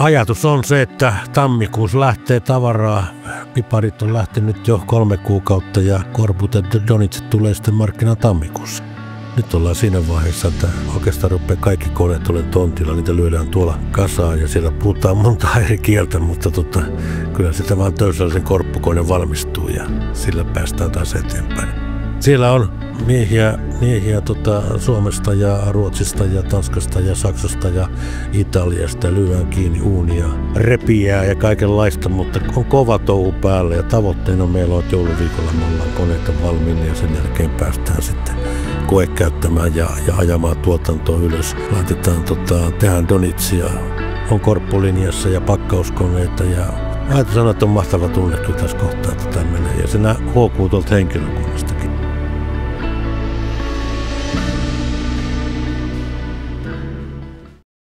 Ajatus on se, että tammikuussa lähtee tavaraa. Piparit on lähtenyt jo 3 kuukautta ja Korput ja Donitsit tulee sitten markkinaan tammikuussa. Nyt ollaan siinä vaiheessa, että oikeastaan rupeaa kaikki koneet olemaan tontilla. Niitä lyödään tuolla kasaan ja siellä puhutaan monta eri kieltä, mutta kyllä sitä vaan toisellisen korppukone valmistuu ja sillä päästään taas eteenpäin. Siellä on miehiä Suomesta ja Ruotsista ja Tanskasta ja Saksasta ja Italiasta. Lyödään kiinni uunia, repiää ja kaikenlaista, mutta on kova touhu päällä ja tavoitteena meillä on, että jouluviikolla me ollaan koneita valmiina ja sen jälkeen päästään sitten koekäyttämään ja ajamaan tuotantoa ylös. Tehdään donitsia, on korppulinjassa ja pakkauskoneita ja ajatus on, että on mahtava tunne kyllä tässä kohtaa, että tämä menee ja se huokuu tuolta henkilökunnasta.